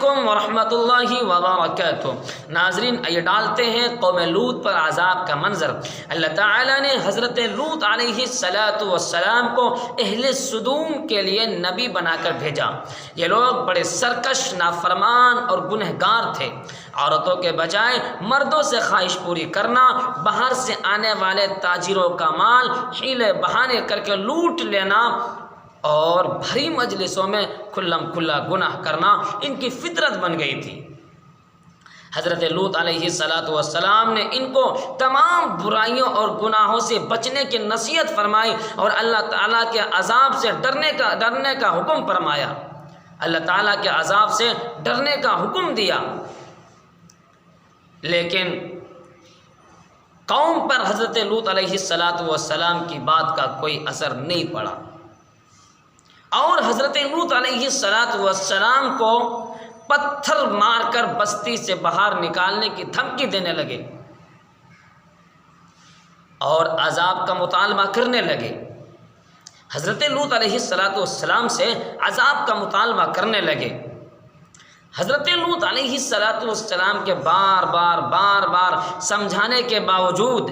علیکم ورحمۃ اللہ وبرکاتہ۔ ناظرین، یہ ڈالتے ہیں قوم لوط پر عذاب کا منظر۔ اللہ تعالیٰ نے حضرت لوط علیہ السلام کو اہل صدوم کے لیے نبی بنا کر بھیجا۔ یہ لوگ بڑے سرکش، نافرمان اور گنہگار تھے۔ عورتوں کے بجائے مردوں سے خواہش پوری کرنا، باہر سے آنے والے تاجروں کا مال حیلے بہانے کر کے لوٹ لینا اور بھری مجلسوں میں کھلم کھلا گناہ کرنا ان کی فطرت بن گئی تھی۔ حضرت لوط علیہ السلام نے ان کو تمام برائیوں اور گناہوں سے بچنے کی نصیحت فرمائی اور اللہ تعالیٰ کے عذاب سے ڈرنے کا حکم فرمایا۔ اللہ تعالیٰ کے عذاب سے ڈرنے کا حکم دیا، لیکن قوم پر حضرت لوط علیہ السلام کی بات کا کوئی اثر نہیں پڑا اور حضرت لوط علیہ السلام کو پتھر مار کر بستی سے باہر نکالنے کی دھمکی دینے لگے اور عذاب کا مطالبہ کرنے لگے۔ حضرت لوط علیہ السلام سے عذاب کا مطالبہ کرنے لگے۔ حضرت لوط علیہ السلام کے بار بار سمجھانے کے باوجود،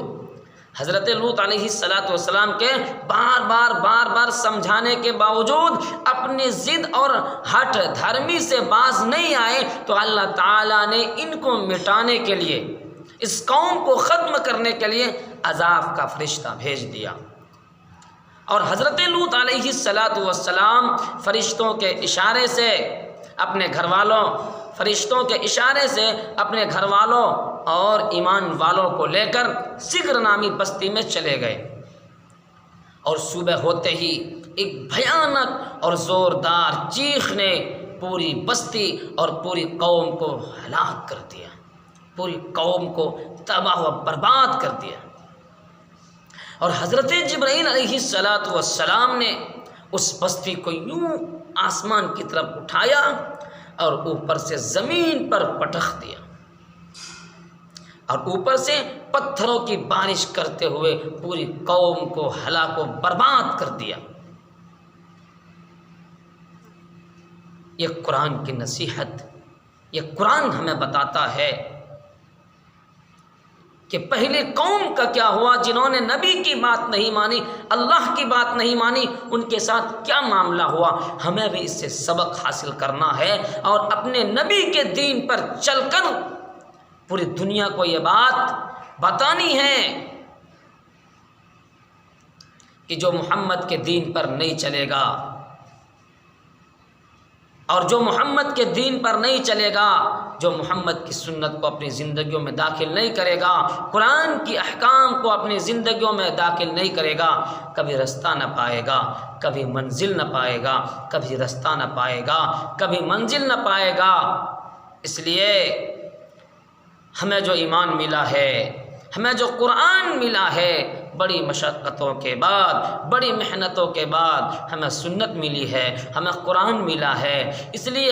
حضرت لوط علیہ السلام کے بار بار سمجھانے کے باوجود اپنی ضد اور ہٹ دھرمی سے باز نہیں آئے تو اللہ تعالیٰ نے ان کو مٹانے کے لیے، اس قوم کو ختم کرنے کے لیے عذاب کا فرشتہ بھیج دیا۔ اور حضرت لوط علیہ السلام فرشتوں کے اشارے سے اپنے گھر والوں، فرشتوں کے اشارے سے اپنے گھر والوں اور ایمان والوں کو لے کر سگر نامی بستی میں چلے گئے، اور صبح ہوتے ہی ایک بھیانک اور زوردار چیخ نے پوری بستی اور پوری قوم کو ہلاک کر دیا، پوری قوم کو تباہ و برباد کر دیا۔ اور حضرت جبرائیل علیہ السلام نے اس بستی کو یوں آسمان کی طرف اٹھایا اور اوپر سے زمین پر پٹخ دیا اور اوپر سے پتھروں کی بارش کرتے ہوئے پوری قوم کو ہلاک و برباد کر دیا۔ یہ قرآن کی نصیحت، یہ قرآن ہمیں بتاتا ہے کہ پہلے قوم کا کیا ہوا، جنہوں نے نبی کی بات نہیں مانی، اللہ کی بات نہیں مانی، ان کے ساتھ کیا معاملہ ہوا۔ ہمیں بھی اس سے سبق حاصل کرنا ہے اور اپنے نبی کے دین پر چل کر پوری دنیا کو یہ بات بتانی ہے کہ جو محمد کے دین پر نہیں چلے گا اور جو محمد کے دین پر نہیں چلے گا، جو محمد کی سنت کو اپنی زندگیوں میں داخل نہیں کرے گا، قرآن کی احکام کو اپنی زندگیوں میں داخل نہیں کرے گا، کبھی رستہ نہ پائے گا، کبھی منزل نہ پائے گا، کبھی رستہ نہ پائے گا، کبھی منزل نہ پائے گا۔ اس لیے ہمیں جو ایمان ملا ہے، ہمیں جو قرآن ملا ہے، بڑی مشقتوں کے بعد، بڑی محنتوں کے بعد ہمیں سنت ملی ہے، ہمیں قرآن ملا ہے۔ اس لیے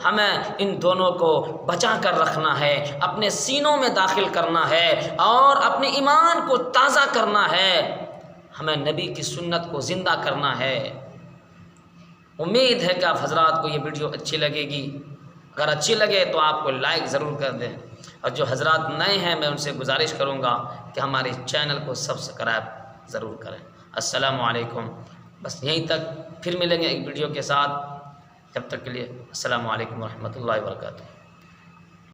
ہمیں ان دونوں کو بچا کر رکھنا ہے، اپنے سینوں میں داخل کرنا ہے اور اپنے ایمان کو تازہ کرنا ہے، ہمیں نبی کی سنت کو زندہ کرنا ہے۔ امید ہے کہ آپ حضرات کو یہ ویڈیو اچھی لگے گی۔ اگر اچھی لگے تو آپ کو لائک ضرور کر دیں، اور جو حضرات نئے ہیں میں ان سے گزارش کروں گا کہ ہمارے چینل کو سبسکرائب ضرور کریں۔ السلام علیکم۔ بس یہیں تک، پھر ملیں گے ایک ویڈیو کے ساتھ، جب تک کے لیے السلام علیکم ورحمۃ اللہ وبرکاتہ۔